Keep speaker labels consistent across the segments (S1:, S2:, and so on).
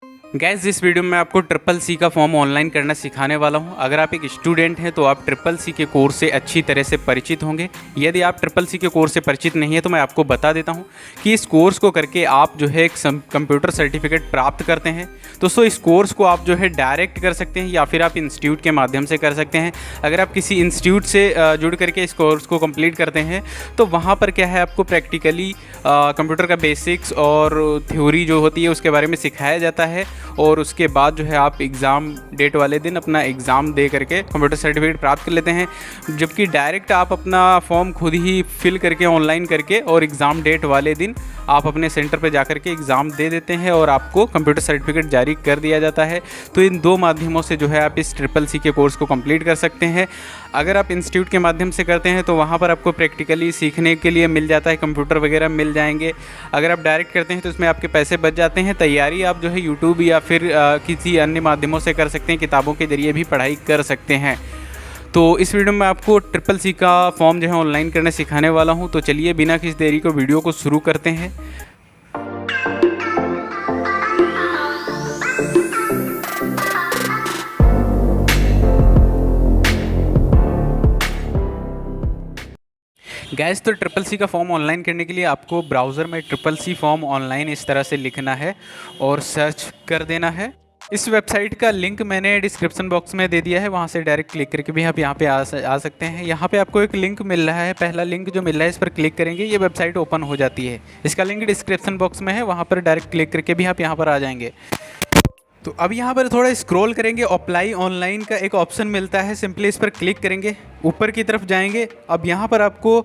S1: Gas इस video में आपको ट्रिपल सी का फॉर्म ऑनलाइन करना सिखाने वाला हूं। अगर आप एक स्टूडेंट हैं तो आप ट्रिपल सी के कोर्स से अच्छी तरह से परिचित होंगे। यदि आप ट्रिपल सी के कोर्स से परिचित नहीं है तो मैं आपको बता देता हूं कि इस कोर्स को करके आप जो है एक कंप्यूटर सर्टिफिकेट प्राप्त करते हैं। दोस्तों इस कोर्स को आप जो है डायरेक्ट कर सकते हैं या फिर आप इंस्टीट्यूट के माध्यम से कर सकते हैं। अगर आप किसी इंस्टीट्यूट से जुड़ करके इस कोर्स को कंप्लीट करते हैं तो वहाँ पर क्या है, आपको प्रैक्टिकली कंप्यूटर का बेसिक्स और थ्योरी जो होती है उसके बारे में सिखाया जाता है और उसके बाद जो है आप एग्ज़ाम डेट वाले दिन अपना एग्ज़ाम दे करके कंप्यूटर सर्टिफिकेट प्राप्त कर लेते हैं। जबकि डायरेक्ट आप अपना फॉर्म खुद ही फिल करके ऑनलाइन करके और एग्ज़ाम डेट वाले दिन आप अपने सेंटर पर जा कर के एग्ज़ाम दे देते हैं और आपको कंप्यूटर सर्टिफिकेट जारी कर दिया जाता है। तो इन दो माध्यमों से जो है आप इस ट्रिपल सी के कोर्स को कंप्लीट कर सकते हैं। अगर आप इंस्टीट्यूट के माध्यम से करते हैं तो वहाँ पर आपको प्रैक्टिकली सीखने के लिए मिल जाता है, कंप्यूटर वगैरह मिल जाएंगे। अगर आप डायरेक्ट करते हैं तो इसमें आपके पैसे बच जाते हैं। तैयारी आप जो है यूट्यूब या फिर किसी अन्य माध्यमों से कर सकते हैं, किताबों के ज़रिए भी पढ़ाई कर सकते हैं। तो इस वीडियो में आपको ट्रिपल सी का फॉर्म जो है ऑनलाइन करना सिखाने वाला हूँ। तो चलिए बिना किसी देरी को वीडियो को शुरू करते हैं। गैस तो ट्रिपल सी का फॉर्म ऑनलाइन करने के लिए आपको ब्राउज़र में ट्रिपल सी फॉर्म ऑनलाइन इस तरह से लिखना है और सर्च कर देना है। इस वेबसाइट का लिंक मैंने डिस्क्रिप्शन बॉक्स में दे दिया है, वहाँ से डायरेक्ट क्लिक करके भी आप यहाँ पे आ सकते हैं। यहाँ पे आपको एक लिंक मिल रहा है, पहला लिंक जो मिल रहा है इस पर क्लिक करेंगे, ये वेबसाइट ओपन हो जाती है। इसका लिंक डिस्क्रिप्शन बॉक्स में है, वहाँ पर डायरेक्ट क्लिक करके भी आप यहाँ पर आ जाएंगे। तो अब यहाँ पर थोड़ा स्क्रॉल करेंगे, अप्लाई ऑनलाइन का एक ऑप्शन मिलता है, सिंपली इस पर क्लिक करेंगे, ऊपर की तरफ जाएंगे। अब यहाँ पर आपको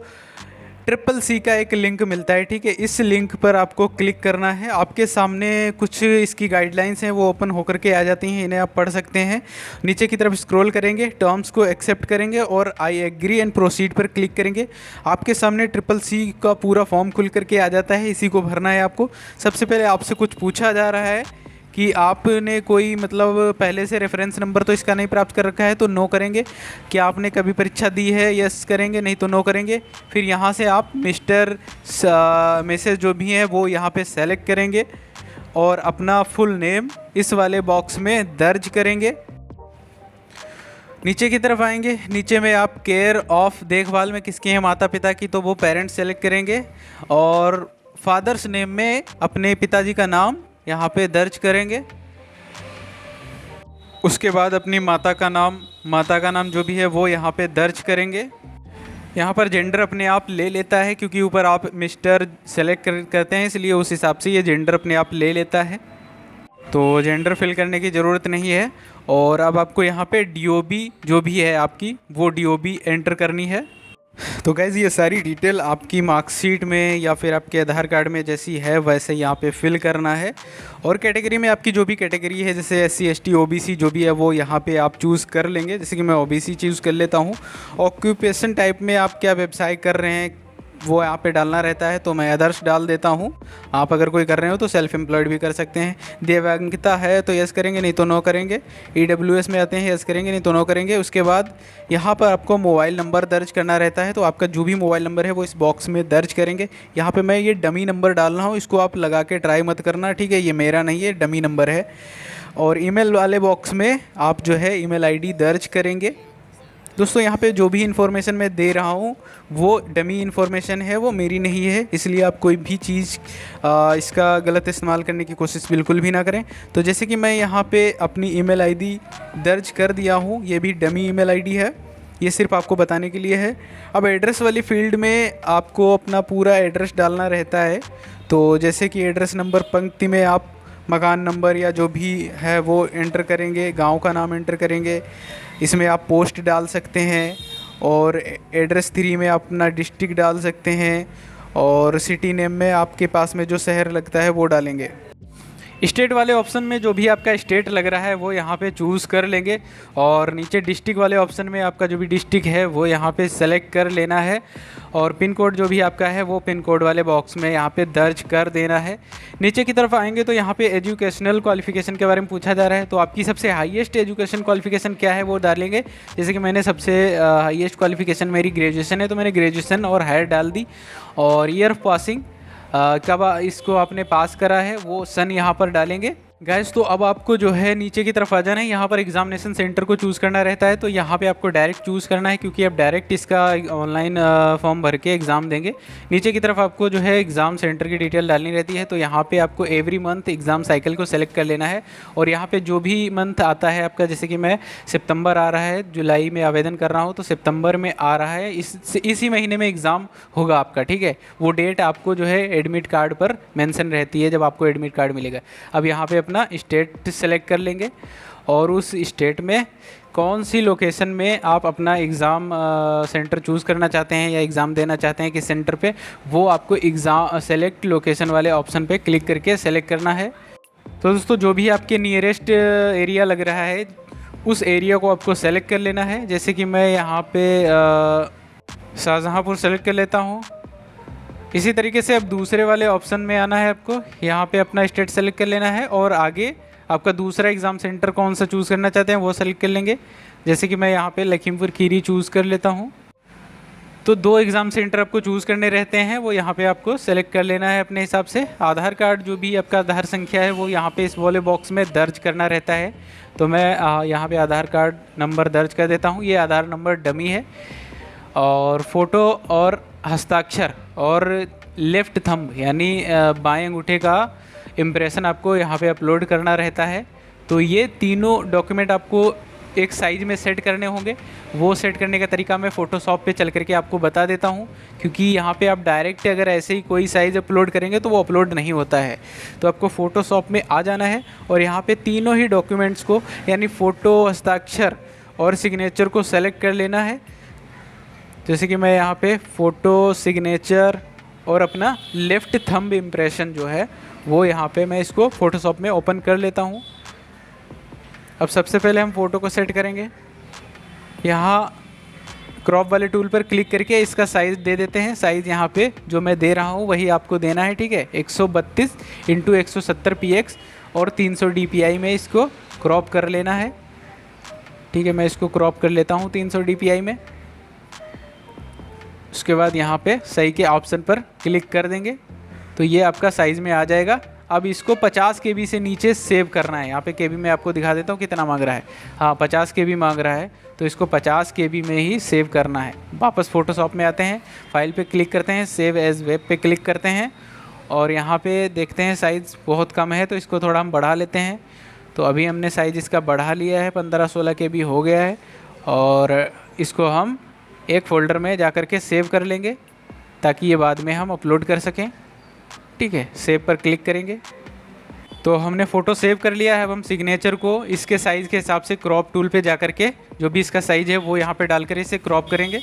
S1: ट्रिपल सी का एक लिंक मिलता है, ठीक है। इस लिंक पर आपको क्लिक करना है। आपके सामने कुछ इसकी गाइडलाइंस हैं वो ओपन होकर के आ जाती हैं, इन्हें आप पढ़ सकते हैं। नीचे की तरफ स्क्रॉल करेंगे, टर्म्स को एक्सेप्ट करेंगे और आई एग्री एंड प्रोसीड पर क्लिक करेंगे। आपके सामने ट्रिपल सी का पूरा फॉर्म खुल करके आ जाता है, इसी को भरना है आपको। सबसे पहले आपसे कुछ पूछा जा रहा है कि आपने कोई मतलब पहले से रेफरेंस नंबर तो इसका नहीं प्राप्त कर रखा है, तो नो करेंगे। क्या आपने कभी परीक्षा दी है, यस करेंगे, नहीं तो नो करेंगे। फिर यहाँ से आप मिस्टर मैसेज जो भी है वो यहाँ पे सेलेक्ट करेंगे और अपना फुल नेम इस वाले बॉक्स में दर्ज करेंगे। नीचे की तरफ आएंगे, नीचे में आप केयर ऑफ देखभाल में किसके हैं, माता पिता की, तो वो पेरेंट्स सेलेक्ट करेंगे और फादर्स नेम में अपने पिताजी का नाम यहाँ पे दर्ज करेंगे। उसके बाद अपनी माता का नाम जो भी है वो यहाँ पे दर्ज करेंगे। यहाँ पर जेंडर अपने आप ले लेता है, क्योंकि ऊपर आप मिस्टर सेलेक्ट करते हैं, इसलिए उस हिसाब से ये जेंडर अपने आप ले लेता है। तो जेंडर फिल करने की ज़रूरत नहीं है। और अब आपको यहाँ पे डीओबी जो भी है आपकी, वो डीओबी एंटर करनी है। तो गाइज़ ये सारी डिटेल आपकी मार्कशीट में या फिर आपके आधार कार्ड में जैसी है वैसे यहाँ पे फिल करना है। और कैटेगरी में आपकी जो भी कैटेगरी है, जैसे SC ST OBC जो भी है वो यहाँ पे आप चूज़ कर लेंगे। जैसे कि मैं OBC चूज़ कर लेता हूँ। ऑक्यूपेशन टाइप में आप क्या व्यवसाय कर रहे हैं वो यहाँ पे डालना रहता है, तो मैं अदर्स डाल देता हूँ। आप अगर कोई कर रहे हो तो सेल्फ एम्प्लॉयड भी कर सकते हैं। दिव्यांगता है तो यस करेंगे, नहीं तो नो करेंगे। EWS में आते हैं, यस करेंगे, नहीं तो नो करेंगे। उसके बाद यहाँ पर आपको मोबाइल नंबर दर्ज करना रहता है, तो आपका जो भी मोबाइल नंबर है वो इस बॉक्स में दर्ज करेंगे। यहाँ पर मैं ये डमी नंबर डाल रहा हूँ, इसको आप लगा के ट्राई मत करना, ठीक है। ये मेरा नहीं है, डमी नंबर है। और ईमेल वाले बॉक्स में आप जो है ईमेल ID दर्ज करेंगे। दोस्तों यहाँ पे जो भी इन्फॉर्मेशन मैं दे रहा हूँ वो डमी इन्फॉर्मेशन है, वो मेरी नहीं है, इसलिए आप कोई भी चीज़ इसका गलत इस्तेमाल करने की कोशिश बिल्कुल भी ना करें। तो जैसे कि मैं यहाँ पे अपनी ईमेल ID दर्ज कर दिया हूँ, ये भी डमी ईमेल ID है, ये सिर्फ आपको बताने के लिए है। अब एड्रेस वाली फील्ड में आपको अपना पूरा एड्रेस डालना रहता है। तो जैसे कि एड्रेस नंबर पंक्ति में आप मकान नंबर या जो भी है वो एंटर करेंगे, गांव का नाम एंटर करेंगे। इसमें आप पोस्ट डाल सकते हैं और एड्रेस 3 में आप अपना डिस्ट्रिक्ट डाल सकते हैं और सिटी नेम में आपके पास में जो शहर लगता है वो डालेंगे। स्टेट वाले ऑप्शन में जो भी आपका स्टेट लग रहा है वो यहाँ पे चूज़ कर लेंगे और नीचे डिस्ट्रिक्ट वाले ऑप्शन में आपका जो भी डिस्ट्रिक्ट है वो यहाँ पे सेलेक्ट कर लेना है और पिन कोड जो भी आपका है वो पिन कोड वाले बॉक्स में यहाँ पे दर्ज कर देना है। नीचे की तरफ आएंगे तो यहाँ पे एजुकेशनल क्वालिफिकेशन के बारे में पूछा जा रहा है, तो आपकी सबसे हाईएस्ट एजुकेशन क्वालिफिकेशन क्या है वो डालेंगे। जैसे कि मैंने सबसे हाईएस्ट क्वालिफिकेशन मेरी ग्रेजुएशन है, तो मैंने ग्रेजुएशन और हायर डाल दी। और ईयर ऑफ पासिंग कब इसको आपने पास करा है वो सन यहाँ पर डालेंगे। गाइस तो अब आपको जो है नीचे की तरफ आ जाना है, यहाँ पर एग्जामिनेशन सेंटर को चूज़ करना रहता है। तो यहाँ पे आपको डायरेक्ट चूज़ करना है क्योंकि आप डायरेक्ट इसका ऑनलाइन फॉर्म भर के एग्ज़ाम देंगे। नीचे की तरफ आपको जो है एग्ज़ाम सेंटर की डिटेल डालनी रहती है। तो यहाँ पे आपको एवरी मंथ एग्ज़ाम साइकिल को सेलेक्ट कर लेना है और यहाँ पे जो भी मंथ आता है आपका, जैसे कि मैं सितंबर आ रहा है, जुलाई में आवेदन कर रहा हूँ तो सितंबर में आ रहा है, इसी महीने में एग्ज़ाम होगा आपका, ठीक है। वो डेट आपको जो है एडमिट कार्ड पर मेंशन रहती है जब आपको एडमिट कार्ड मिलेगा। अब यहाँ पे अपना स्टेट सेलेक्ट कर लेंगे और उस स्टेट में कौन सी लोकेशन में आप अपना एग्ज़ाम सेंटर चूज़ करना चाहते हैं या एग्ज़ाम देना चाहते हैं किस सेंटर पे, वो आपको एग्ज़ाम सेलेक्ट लोकेशन वाले ऑप्शन पे क्लिक करके सेलेक्ट करना है। तो दोस्तों जो भी आपके नियरेस्ट एरिया लग रहा है उस एरिया को आपको सेलेक्ट कर लेना है। जैसे कि मैं यहाँ पे शाहजहाँपुर सेलेक्ट कर लेता हूँ। इसी तरीके से अब दूसरे वाले ऑप्शन में आना है आपको, यहाँ पे अपना स्टेट सेलेक्ट कर लेना है और आगे आपका दूसरा एग्ज़ाम सेंटर कौन सा चूज़ करना चाहते हैं वो सेलेक्ट कर लेंगे। जैसे कि मैं यहाँ पे लखीमपुर खीरी चूज़ कर लेता हूँ। तो 2 एग्ज़ाम सेंटर आपको चूज़ करने रहते हैं, वो यहाँ पे आपको सेलेक्ट कर लेना है अपने हिसाब से। आधार कार्ड जो भी आपका आधार संख्या है वो यहाँ पे इस वाले बॉक्स में दर्ज करना रहता है। तो मैं यहाँ पे आधार कार्ड नंबर दर्ज कर देता हूँ। ये आधार नंबर डमी है और फ़ोटो और हस्ताक्षर और लेफ़्ट थंब यानी बाएं अंगूठे का इम्प्रेशन आपको यहाँ पे अपलोड करना रहता है। तो ये तीनों डॉक्यूमेंट आपको एक साइज़ में सेट करने होंगे। वो सेट करने का तरीका मैं फ़ोटोशॉप पे चल करके आपको बता देता हूँ, क्योंकि यहाँ पे आप डायरेक्ट अगर ऐसे ही कोई साइज़ अपलोड करेंगे तो वो अपलोड नहीं होता है। तो आपको फ़ोटोशॉप में आ जाना है और यहाँ पे तीनों ही डॉक्यूमेंट्स को यानी फ़ोटो, हस्ताक्षर और सिग्नेचर को सेलेक्ट कर लेना है। जैसे कि मैं यहाँ पे फ़ोटो, सिग्नेचर और अपना लेफ़्ट थंब इम्प्रेशन जो है वो यहाँ पे मैं इसको फ़ोटोशॉप में ओपन कर लेता हूँ। अब सबसे पहले हम फ़ोटो को सेट करेंगे। यहाँ क्रॉप वाले टूल पर क्लिक करके इसका साइज़ दे देते हैं। साइज़ यहाँ पे जो मैं दे रहा हूँ वही आपको देना है, ठीक है। 132 × 170 px और 300 dpi में इसको क्रॉप कर लेना है, ठीक है। मैं इसको क्रॉप कर लेता हूँ 300 dpi में। उसके बाद यहाँ पे सही के ऑप्शन पर क्लिक कर देंगे तो ये आपका साइज़ में आ जाएगा। अब इसको 50 KB से नीचे सेव करना है। यहाँ पे KB में आपको दिखा देता हूँ कितना मांग रहा है। हाँ 50 KB मांग रहा है, तो इसको 50 KB में ही सेव करना है। वापस फ़ोटोशॉप में आते हैं, फाइल पे क्लिक करते हैं, सेव एज़ वेब पे क्लिक करते हैं और यहाँ पे देखते हैं साइज़ बहुत कम है तो इसको थोड़ा हम बढ़ा लेते हैं। तो अभी हमने साइज़ इसका बढ़ा लिया है, 15-16 KB हो गया है और इसको हम एक फ़ोल्डर में जा कर के सेव कर लेंगे ताकि ये बाद में हम अपलोड कर सकें, ठीक है। सेव पर क्लिक करेंगे तो हमने फ़ोटो सेव कर लिया है। अब हम सिग्नेचर को इसके साइज़ के हिसाब से क्रॉप टूल पे जा कर के जो भी इसका साइज़ है वो यहाँ पे डालकर इसे क्रॉप करेंगे।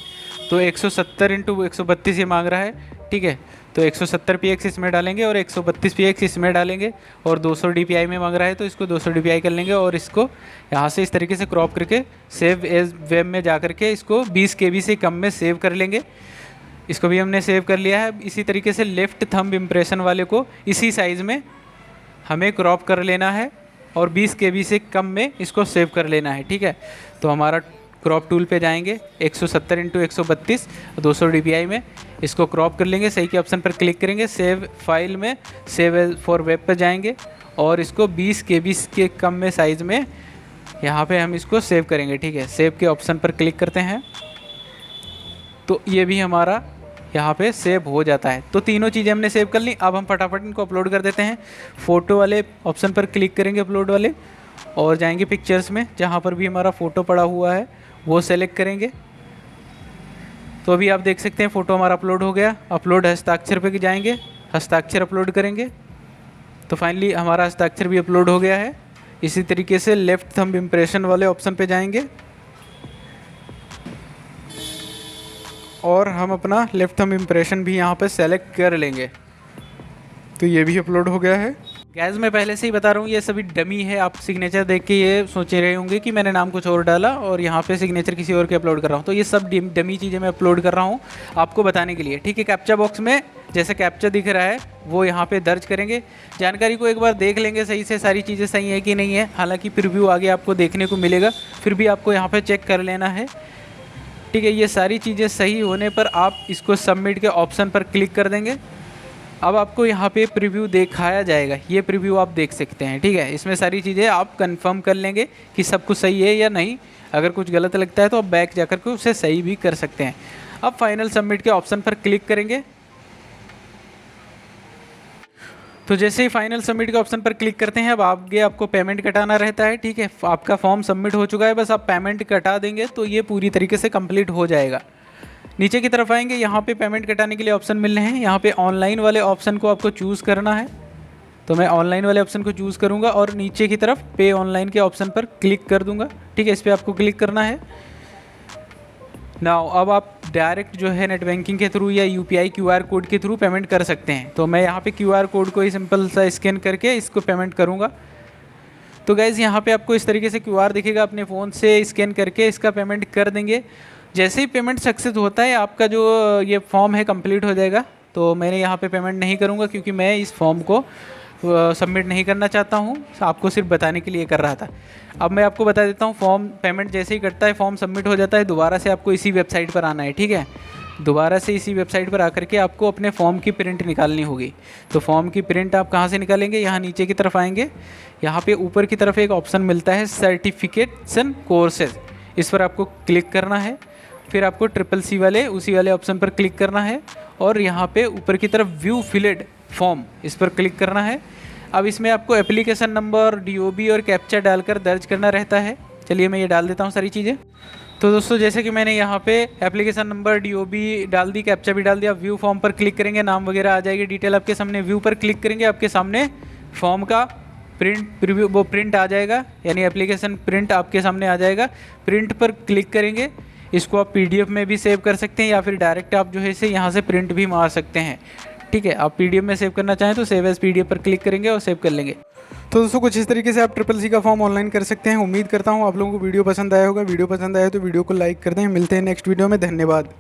S1: तो 170 × 132 ये मांग रहा है, ठीक है। तो 170 px इसमें डालेंगे और 132 px इसमें डालेंगे और 200 dpi में मांग रहा है तो इसको 200 dpi कर लेंगे और इसको यहाँ से इस तरीके से क्रॉप करके सेव एज वेब में जा कर के इसको 20 KB से कम में सेव कर लेंगे। इसको भी हमने सेव कर लिया है। इसी तरीके से लेफ़्ट थंब इम्प्रेशन वाले को इसी साइज़ में हमें क्रॉप कर लेना है और 20 KB से कम में इसको सेव कर लेना है, ठीक है। तो हमारा क्रॉप टूल पे जाएंगे, 170 × 132 200 dpi में इसको क्रॉप कर लेंगे। सही के ऑप्शन पर क्लिक करेंगे, सेव फाइल में सेव फॉर वेब पर जाएंगे और इसको 20 KB के कम में साइज़ में यहाँ पे हम इसको सेव करेंगे, ठीक है। सेव के ऑप्शन पर क्लिक करते हैं तो ये भी हमारा यहाँ पे सेव हो जाता है। तो तीनों चीज़ें हमने सेव कर ली। अब हम फटाफट इनको अपलोड कर देते हैं। फ़ोटो वाले ऑप्शन पर क्लिक करेंगे अपलोड वाले और जाएंगे पिक्चर्स में, जहाँ पर भी हमारा फ़ोटो पड़ा हुआ है वो सेलेक्ट करेंगे। तो अभी आप देख सकते हैं फ़ोटो हमारा अपलोड हो गया। अपलोड हस्ताक्षर पे जाएंगे, हस्ताक्षर अपलोड करेंगे तो फाइनली हमारा हस्ताक्षर भी अपलोड हो गया है। इसी तरीके से लेफ़्ट थंब इम्प्रेशन वाले ऑप्शन पे जाएंगे और हम अपना लेफ़्ट थंब इम्प्रेशन भी यहाँ पे सेलेक्ट कर लेंगे। तो ये भी अपलोड हो गया है। गैस मैं पहले से ही बता रहा हूँ ये सभी डमी है। आप सिग्नेचर देख के ये सोच रहे होंगे कि मैंने नाम कुछ और डाला और यहाँ पे सिग्नेचर किसी और के अपलोड कर रहा हूँ। तो ये सब डमी चीज़ें मैं अपलोड कर रहा हूँ आपको बताने के लिए, ठीक है। कैप्चा बॉक्स में जैसे कैप्चा दिख रहा है वो यहाँ पे दर्ज करेंगे। जानकारी को एक बार देख लेंगे सही से, सारी चीज़ें सही है कि नहीं है। हालाँकि प्रीव्यू आगे आपको देखने को मिलेगा, फिर भी आपको यहाँ पर चेक कर लेना है, ठीक है। ये सारी चीज़ें सही होने पर आप इसको सबमिट के ऑप्शन पर क्लिक कर देंगे अब आपको यहाँ पे प्रीव्यू दिखाया जाएगा, ये प्रीव्यू आप देख सकते हैं, ठीक है। इसमें सारी चीज़ें आप कंफर्म कर लेंगे कि सब कुछ सही है या नहीं। अगर कुछ गलत लगता है तो आप बैक जाकर के उसे सही भी कर सकते हैं। अब फाइनल सबमिट के ऑप्शन पर क्लिक करेंगे। तो जैसे ही फाइनल सबमिट के ऑप्शन पर क्लिक करते हैं, अब आगे आपको पेमेंट कटाना रहता है, ठीक है। आपका फॉर्म सबमिट हो चुका है, बस आप पेमेंट कटा देंगे तो ये पूरी तरीके से कंप्लीट हो जाएगा। नीचे की तरफ आएंगे, यहाँ पे पेमेंट कटाने के लिए ऑप्शन मिल रहे हैं। यहाँ पे ऑनलाइन वाले ऑप्शन को आपको चूज़ करना है, तो मैं ऑनलाइन वाले ऑप्शन को चूज़ करूँगा और नीचे की तरफ पे ऑनलाइन के ऑप्शन पर क्लिक कर दूँगा, ठीक है। इस पर आपको क्लिक करना है। नाउ अब आप डायरेक्ट जो है नेट बैंकिंग के थ्रू या यूपीआई क्यूआर कोड के थ्रू पेमेंट कर सकते हैं। तो मैं यहाँ पे क्यूआर कोड को ही सिंपल सा स्कैन करके इसको पेमेंट करूँगा। तो गाइज़ यहाँ पे आपको इस तरीके से क्यूआर दिखेगा, अपने फ़ोन से स्कैन करके इसका पेमेंट कर देंगे। जैसे ही पेमेंट सक्सेस होता है, आपका जो ये फॉर्म है कंप्लीट हो जाएगा। तो मैंने यहाँ पे पेमेंट नहीं करूँगा क्योंकि मैं इस फॉर्म को सबमिट नहीं करना चाहता हूँ, आपको सिर्फ बताने के लिए कर रहा था। अब मैं आपको बता देता हूँ, फॉर्म पेमेंट जैसे ही कटता है, फॉर्म सबमिट हो जाता है, दोबारा से आपको इसी वेबसाइट पर आना है, ठीक है। दोबारा से इसी वेबसाइट पर आकर के आपको अपने फॉर्म की प्रिंट निकालनी होगी। तो फॉर्म की प्रिंट आप कहाँ से निकालेंगे, यहाँ नीचे की तरफ आएंगे, यहाँ पे ऊपर की तरफ एक ऑप्शन मिलता है सर्टिफिकेशन कोर्सेज, इस पर आपको क्लिक करना है। फिर आपको CCC वाले उसी वाले ऑप्शन पर क्लिक करना है और यहाँ पे ऊपर की तरफ व्यू फिलेड फॉर्म, इस पर क्लिक करना है। अब इसमें आपको एप्लीकेशन नंबर, DOB और कैप्चा डालकर दर्ज करना रहता है। चलिए मैं ये डाल देता हूँ सारी चीज़ें। तो दोस्तों जैसे कि मैंने यहाँ पे एप्लीकेशन नंबर, DOB डाल दी, कैप्चा भी डाल दिया। व्यू फॉर्म पर क्लिक करेंगे, नाम वगैरह आ जाएगी, डिटेल आपके सामने। व्यू पर क्लिक करेंगे, आपके सामने फॉर्म का प्रिव्यू वो प्रिंट आ जाएगा, यानी एप्लीकेशन प्रिंट आपके सामने आ जाएगा। प्रिंट पर क्लिक करेंगे, इसको आप PDF में भी सेव कर सकते हैं या फिर डायरेक्ट आप जो है इसे यहाँ से प्रिंट भी मार सकते हैं, ठीक है। आप PDF में सेव करना चाहें तो सेव एज PDF पर क्लिक करेंगे और सेव कर लेंगे। तो दोस्तों कुछ इस तरीके से आप CCC का फॉर्म ऑनलाइन कर सकते हैं। उम्मीद करता हूँ आप लोगों को वीडियो पसंद आया होगा। वीडियो पसंद आया तो वीडियो को लाइक कर दें। मिलते हैं नेक्स्ट वीडियो में, धन्यवाद।